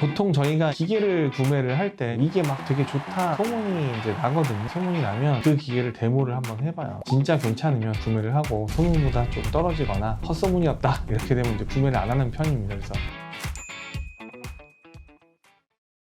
보통 저희가 기계를 구매를 할 때 이게 막 되게 좋다 소문이 이제 나거든요. 소문이 나면 그 기계를 데모를 한번 해봐요. 진짜 괜찮으면 구매를 하고 소문보다 좀 떨어지거나 헛소문이었다 이렇게 되면 이제 구매를 안 하는 편입니다. 그래서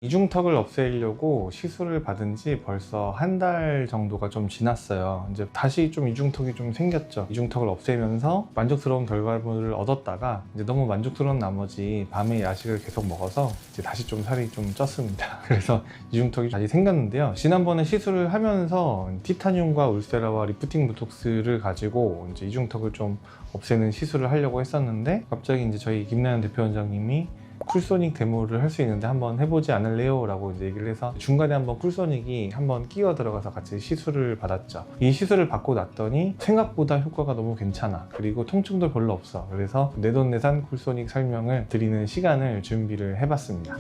이중턱을 없애려고 시술을 받은 지 벌써 한 달 정도가 좀 지났어요. 이제 다시 좀 이중턱이 좀 생겼죠. 이중턱을 없애면서 만족스러운 결과물을 얻었다가 이제 너무 만족스러운 나머지 밤에 야식을 계속 먹어서 이제 다시 좀 살이 좀 쪘습니다. 그래서 이중턱이 다시 생겼는데요. 지난번에 시술을 하면서 티타늄과 울세라와 리프팅 보톡스를 가지고 이제 이중턱을 좀 없애는 시술을 하려고 했었는데 갑자기 이제 저희 김나연 대표원장님이 쿨소닉 데모를 할 수 있는데 한번 해보지 않을래요? 라고 이제 얘기를 해서 중간에 한번 쿨소닉이 한번 끼어 들어가서 같이 시술을 받았죠. 이 시술을 받고 났더니 생각보다 효과가 너무 괜찮아. 그리고 통증도 별로 없어. 그래서 내돈내산 쿨소닉 설명을 드리는 시간을 준비를 해봤습니다.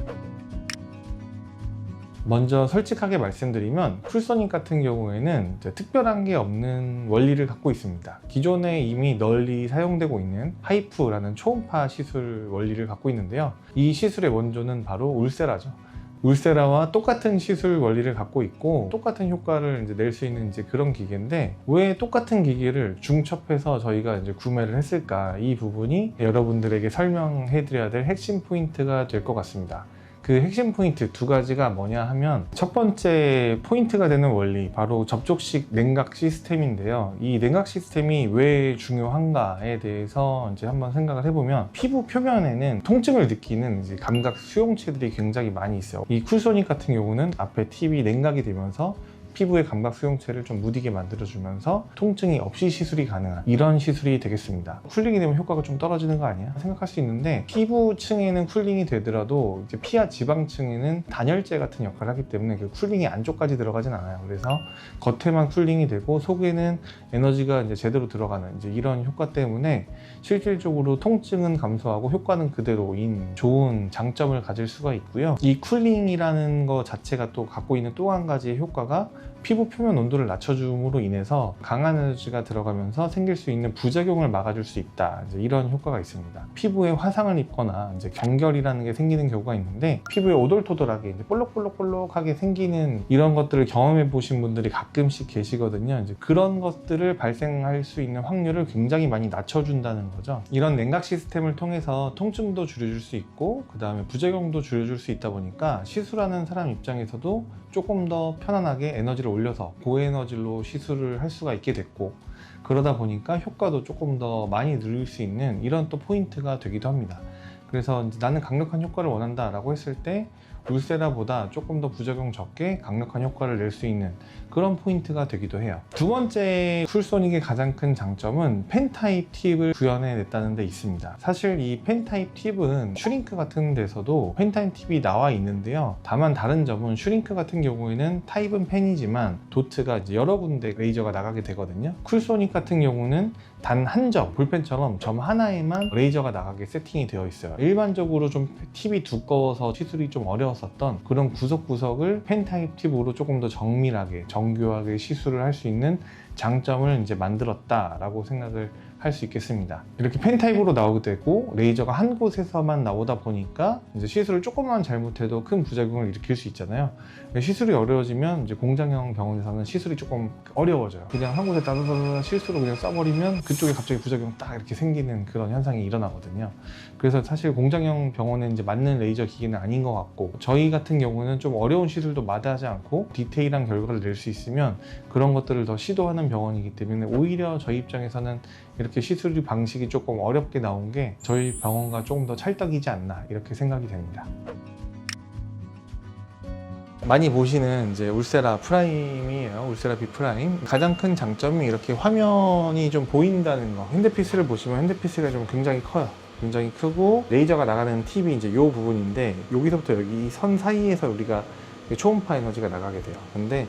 먼저 솔직하게 말씀드리면 쿨소닉 같은 경우에는 특별한 게 없는 원리를 갖고 있습니다. 기존에 이미 널리 사용되고 있는 하이프라는 초음파 시술 원리를 갖고 있는데요. 이 시술의 원조는 바로 울세라죠. 울세라와 똑같은 시술 원리를 갖고 있고 똑같은 효과를 이제 낼 수 있는 이제 그런 기계인데 왜 똑같은 기계를 중첩해서 저희가 이제 구매를 했을까? 이 부분이 여러분들에게 설명해 드려야 될 핵심 포인트가 될 것 같습니다. 그 핵심 포인트 두 가지가 뭐냐 하면 첫 번째 포인트가 되는 원리 바로 접촉식 냉각 시스템인데요. 이 냉각 시스템이 왜 중요한가에 대해서 이제 한번 생각을 해보면 피부 표면에는 통증을 느끼는 이제 감각 수용체들이 굉장히 많이 있어요. 이 쿨소닉 같은 경우는 앞에 팁이 냉각이 되면서 피부의 감각 수용체를 좀 무디게 만들어주면서 통증이 없이 시술이 가능한 이런 시술이 되겠습니다. 쿨링이 되면 효과가 좀 떨어지는 거 아니야? 생각할 수 있는데 피부층에는 쿨링이 되더라도 이제 피하 지방층에는 단열재 같은 역할을 하기 때문에 그 쿨링이 안쪽까지 들어가진 않아요. 그래서 겉에만 쿨링이 되고 속에는 에너지가 이제 제대로 들어가는 이제 이런 효과 때문에 실질적으로 통증은 감소하고 효과는 그대로인 좋은 장점을 가질 수가 있고요. 이 쿨링이라는 거 자체가 또 갖고 있는 또 한 가지의 효과가 피부 표면 온도를 낮춰줌으로 인해서 강한 에너지가 들어가면서 생길 수 있는 부작용을 막아줄 수 있다. 이제 이런 효과가 있습니다. 피부에 화상을 입거나 이제 경결이라는 게 생기는 경우가 있는데 피부에 오돌토돌하게 이제 볼록볼록볼록하게 생기는 이런 것들을 경험해 보신 분들이 가끔씩 계시거든요. 이제 그런 것들을 발생할 수 있는 확률을 굉장히 많이 낮춰준다는 거죠. 이런 냉각 시스템을 통해서 통증도 줄여줄 수 있고 그 다음에 부작용도 줄여줄 수 있다 보니까 시술하는 사람 입장에서도 조금 더 편안하게 에너지를 올려서 고에너지로 시술을 할 수가 있게 됐고 그러다 보니까 효과도 조금 더 많이 늘릴 수 있는 이런 또 포인트가 되기도 합니다. 그래서 이제 나는 강력한 효과를 원한다 라고 했을 때 울세라보다 조금 더 부작용 적게 강력한 효과를 낼 수 있는 그런 포인트가 되기도 해요. 두 번째 쿨소닉의 가장 큰 장점은 펜 타입 팁을 구현해냈다는 데 있습니다. 사실 이 펜 타입 팁은 슈링크 같은 데서도 펜 타입 팁이 나와 있는데요. 다만 다른 점은 슈링크 같은 경우에는 타입은 펜이지만 도트가 이제 여러 군데 레이저가 나가게 되거든요. 쿨소닉 같은 경우는 단 한 점, 볼펜처럼 점 하나에만 레이저가 나가게 세팅이 되어 있어요. 일반적으로 좀 팁이 두꺼워서 시술이 좀 어려웠었던 그런 구석구석을 펜 타입 팁으로 조금 더 정밀하게 정교하게 시술을 할 수 있는 장점을 이제 만들었다라고 생각을 할 수 있겠습니다. 이렇게 펜 타입으로 나오게 되고 레이저가 한 곳에서만 나오다 보니까 이제 시술을 조금만 잘못해도 큰 부작용을 일으킬 수 있잖아요. 시술이 어려워지면 이제 공장형 병원에서는 시술이 조금 어려워져요. 그냥 한 곳에 따다다다 실수로 그냥 써버리면 그쪽에 갑자기 부작용 딱 이렇게 생기는 그런 현상이 일어나거든요. 그래서 사실 공장형 병원에 이제 맞는 레이저 기계는 아닌 것 같고 저희 같은 경우는 좀 어려운 시술도 마다하지 않고 디테일한 결과를 낼 수 있으면 그런 것들을 더 시도하는 병원이기 때문에 오히려 저희 입장에서는 이렇게 시술 방식이 조금 어렵게 나온 게 저희 병원과 조금 더 찰떡이지 않나 이렇게 생각이 됩니다. 많이 보시는 이제 울세라 프라임이에요. 울세라 B 프라임. 가장 큰 장점이 이렇게 화면이 좀 보인다는 거. 핸드피스를 보시면 핸드피스가 좀 굉장히 커요. 굉장히 크고 레이저가 나가는 팁이 이제 이 부분인데 여기서부터 여기 선 사이에서 우리가 초음파 에너지가 나가게 돼요. 근데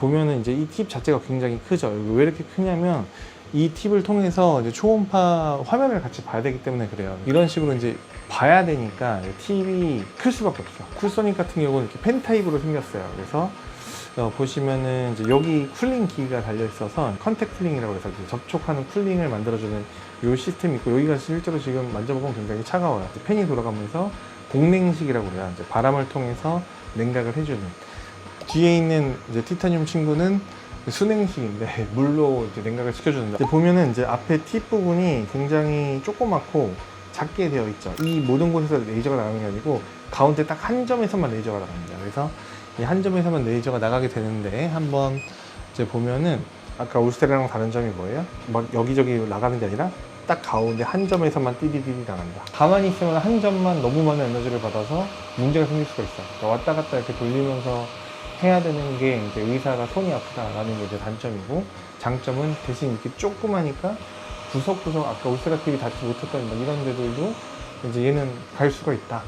보면은 이제 이 팁 자체가 굉장히 크죠. 왜 이렇게 크냐면 이 팁을 통해서 이제 초음파 화면을 같이 봐야 되기 때문에 그래요. 이런 식으로 이제 봐야 되니까 팁이 클 수밖에 없어. 쿨소닉 같은 경우는 이렇게 펜 타입으로 생겼어요. 그래서 보시면은 이제 여기 쿨링 기기가 달려 있어서 컨택 쿨링이라고 해서 접촉하는 쿨링을 만들어주는 이 시스템이 있고 여기가 실제로 지금 만져보면 굉장히 차가워요. 펜이 돌아가면서 공냉식이라고 그래요. 이제 바람을 통해서 냉각을 해주는. 뒤에 있는 이제 티타늄 친구는 수냉식인데 물로 이제 냉각을 시켜주는데, 보면은 이제 앞에 팁 부분이 굉장히 조그맣고 작게 되어 있죠. 이 모든 곳에서 레이저가 나가는 게 아니고 가운데 딱 한 점에서만 레이저가 나갑니다. 그래서 이 한 점에서만 레이저가 나가게 되는데, 한번 이제 보면은 아까 울스테라랑 다른 점이 뭐예요? 막 여기저기 나가는 게 아니라 딱 가운데 한 점에서만 띠디디디 나간다. 가만히 있으면 한 점만 너무 많은 에너지를 받아서 문제가 생길 수가 있어요. 그러니까 왔다 갔다 이렇게 돌리면서 해야 되는 게 이제 의사가 손이 아프다라는 게 이제 단점이고, 장점은 대신 이렇게 조그마니까 구석구석 아까 울세라팁이 닿지 못했던 이런 데들도 이제 얘는 갈 수가 있다.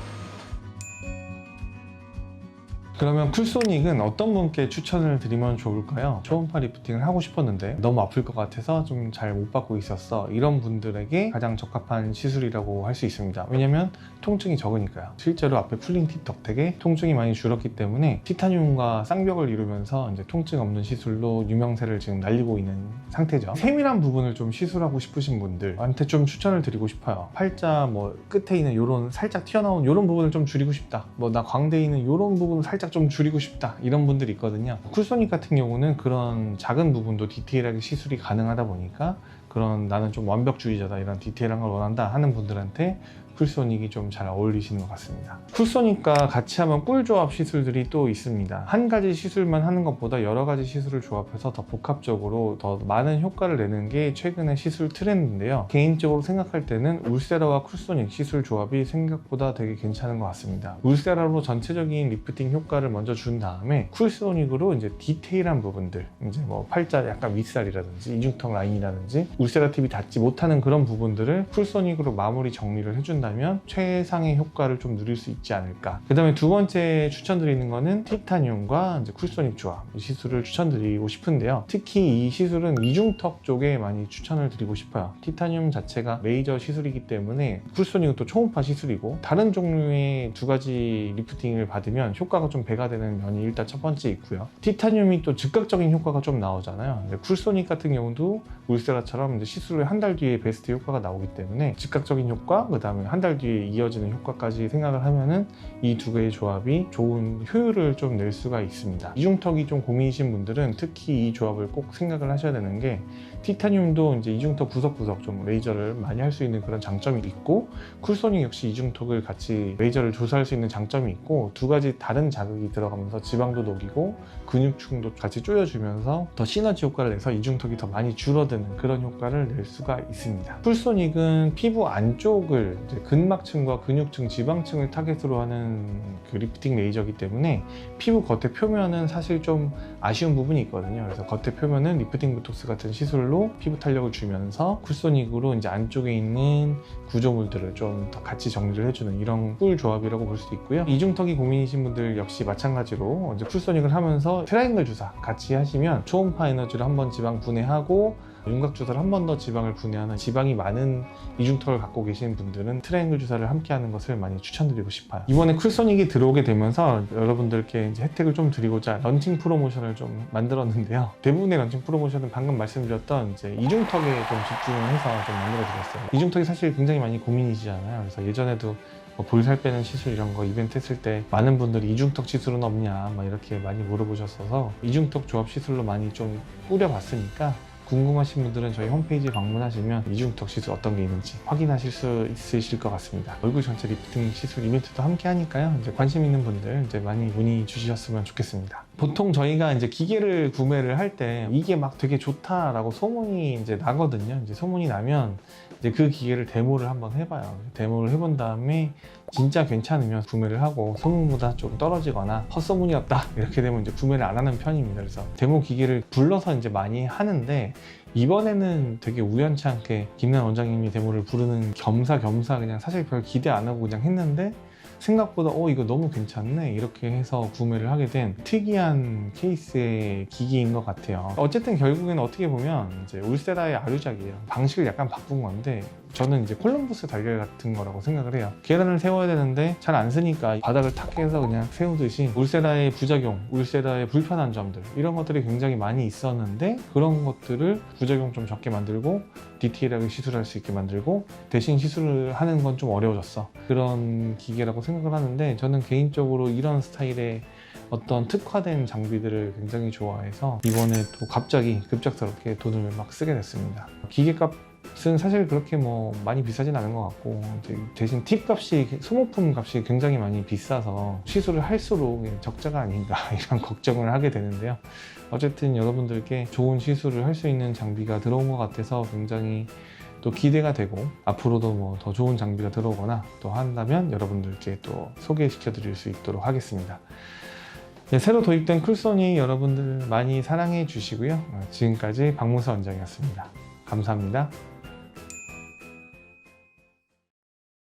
그러면 쿨소닉은 어떤 분께 추천을 드리면 좋을까요? 초음파 리프팅을 하고 싶었는데 너무 아플 것 같아서 좀 잘 못 받고 있었어, 이런 분들에게 가장 적합한 시술이라고 할 수 있습니다. 왜냐면 통증이 적으니까요. 실제로 앞에 풀린 팁 덕택에 통증이 많이 줄었기 때문에 티타늄과 쌍벽을 이루면서 이제 통증 없는 시술로 유명세를 지금 날리고 있는 상태죠. 세밀한 부분을 좀 시술하고 싶으신 분들한테 좀 추천을 드리고 싶어요. 팔자 뭐 끝에 있는 요런 살짝 튀어나온 요런 부분을 좀 줄이고 싶다, 뭐 나 광대에 있는 요런 부분을 살짝 좀 줄이고 싶다, 이런 분들이 있거든요. 쿨소닉 같은 경우는 그런 작은 부분도 디테일하게 시술이 가능하다 보니까, 그런 나는 좀 완벽주의자다, 이런 디테일한 걸 원한다 하는 분들한테 쿨소닉이 좀 잘 어울리시는 것 같습니다. 쿨소닉과 같이 하면 꿀조합 시술들이 또 있습니다. 한 가지 시술만 하는 것보다 여러 가지 시술을 조합해서 더 복합적으로 더 많은 효과를 내는 게 최근의 시술 트렌드인데요. 개인적으로 생각할 때는 울세라와 쿨소닉 시술 조합이 생각보다 되게 괜찮은 것 같습니다. 울세라로 전체적인 리프팅 효과를 먼저 준 다음에 쿨소닉으로 이제 디테일한 부분들, 이제 뭐 팔자 약간 윗살이라든지 이중턱 라인이라든지 울세라 팁이 닿지 못하는 그런 부분들을 쿨소닉으로 마무리 정리를 해준다면 최상의 효과를 좀 누릴 수 있지 않을까. 그 다음에 두 번째 추천드리는 거는 티타늄과 이제 쿨소닉 조합, 이 시술을 추천드리고 싶은데요. 특히 이 시술은 이중턱 쪽에 많이 추천을 드리고 싶어요. 티타늄 자체가 레이저 시술이기 때문에, 쿨소닉은 또 초음파 시술이고, 다른 종류의 두 가지 리프팅을 받으면 효과가 좀 배가 되는 면이 일단 첫 번째 있고요. 티타늄이 또 즉각적인 효과가 좀 나오잖아요. 쿨소닉 같은 경우도 울세라처럼 이제 시술을 한 달 뒤에 베스트 효과가 나오기 때문에 즉각적인 효과, 그 다음에 한 달 뒤에 이어지는 효과까지 생각을 하면은 이 두 개의 조합이 좋은 효율을 좀 낼 수가 있습니다. 이중턱이 좀 고민이신 분들은 특히 이 조합을 꼭 생각을 하셔야 되는 게, 티타늄도 이제 이중턱 구석구석 좀 레이저를 많이 할 수 있는 그런 장점이 있고, 쿨소닉 역시 이중턱을 같이 레이저를 조사할 수 있는 장점이 있고, 두 가지 다른 자극이 들어가면서 지방도 녹이고 근육층도 같이 조여주면서 더 시너지 효과를 내서 이중턱이 더 많이 줄어드는 그런 효과를 낼 수가 있습니다. 쿨소닉은 피부 안쪽을 이제 근막층과 근육층, 지방층을 타겟으로 하는 그 리프팅 레이저이기 때문에 피부 겉에 표면은 사실 좀 아쉬운 부분이 있거든요. 그래서 겉에 표면은 리프팅 보톡스 같은 시술로 피부 탄력을 주면서 쿨소닉으로 이제 안쪽에 있는 구조물들을 좀 더 같이 정리를 해주는 이런 꿀 조합이라고 볼 수도 있고요. 이중턱이 고민이신 분들 역시 마찬가지로 이제 쿨소닉을 하면서 트라이앵글 주사 같이 하시면 초음파 에너지로 한번 지방 분해하고 윤곽 주사를 한 번 더 지방을 분해하는, 지방이 많은 이중턱을 갖고 계신 분들은 트라이앵글 주사를 함께 하는 것을 많이 추천드리고 싶어요. 이번에 쿨소닉이 들어오게 되면서 여러분들께 이제 혜택을 좀 드리고자 런칭 프로모션을 좀 만들었는데요. 대부분의 런칭 프로모션은 방금 말씀드렸던 이제 이중턱에 좀 집중을 해서 좀 만들어 드렸어요. 이중턱이 사실 굉장히 많이 고민이시잖아요. 그래서 예전에도 뭐 볼살 빼는 시술 이런 거 이벤트 했을 때 많은 분들이 이중턱 시술은 없냐 막 이렇게 많이 물어보셨어서 이중턱 조합 시술로 많이 좀 꾸려봤으니까, 궁금하신 분들은 저희 홈페이지 방문하시면 이중턱 시술 어떤 게 있는지 확인하실 수 있으실 것 같습니다. 얼굴 전체 리프팅 시술 이벤트도 함께 하니까요. 이제 관심 있는 분들 이제 많이 문의 주셨으면 좋겠습니다. 보통 저희가 이제 기계를 구매를 할 때 이게 막 되게 좋다라고 소문이 이제 나거든요. 이제 소문이 나면 이제 그 기계를 데모를 한번 해봐요. 데모를 해본 다음에 진짜 괜찮으면 구매를 하고, 소문보다 좀 떨어지거나 헛소문이었다 이렇게 되면 이제 구매를 안 하는 편입니다. 그래서 데모 기계를 불러서 이제 많이 하는데, 이번에는 되게 우연치 않게 김난 원장님이 데모를 부르는 겸사겸사 그냥 사실 별 기대 안 하고 그냥 했는데, 생각보다 이거 너무 괜찮네 이렇게 해서 구매를 하게 된 특이한 케이스의 기기인 것 같아요. 어쨌든 결국에는 어떻게 보면 이제 울세라의 아류작이에요. 방식을 약간 바꾼 건데 저는 이제 콜럼버스 달걀 같은 거라고 생각을 해요. 계란을 세워야 되는데 잘 안 쓰니까 바닥을 탁 해서 그냥 세우듯이 울세라의 부작용, 울세라의 불편한 점들 이런 것들이 굉장히 많이 있었는데 그런 것들을 부작용 좀 적게 만들고 디테일하게 시술할 수 있게 만들고 대신 시술을 하는 건 좀 어려워졌어. 그런 기계라고 생각을 하는데 저는 개인적으로 이런 스타일의 어떤 특화된 장비들을 굉장히 좋아해서 이번에 또 갑자기 급작스럽게 돈을 막 쓰게 됐습니다. 기계값은 사실 그렇게 뭐 많이 비싸진 않은 것 같고 이제 대신 팁 값이, 소모품 값이 굉장히 많이 비싸서 시술을 할수록 적자가 아닌가 이런 걱정을 하게 되는데요. 어쨌든 여러분들께 좋은 시술을 할 수 있는 장비가 들어온 것 같아서 굉장히 또 기대가 되고 앞으로도 뭐 더 좋은 장비가 들어오거나 또 한다면 여러분들께 또 소개시켜 드릴 수 있도록 하겠습니다. 네, 새로 도입된 쿨소니 여러분들 많이 사랑해 주시고요. 지금까지 박문서 원장이었습니다. 감사합니다.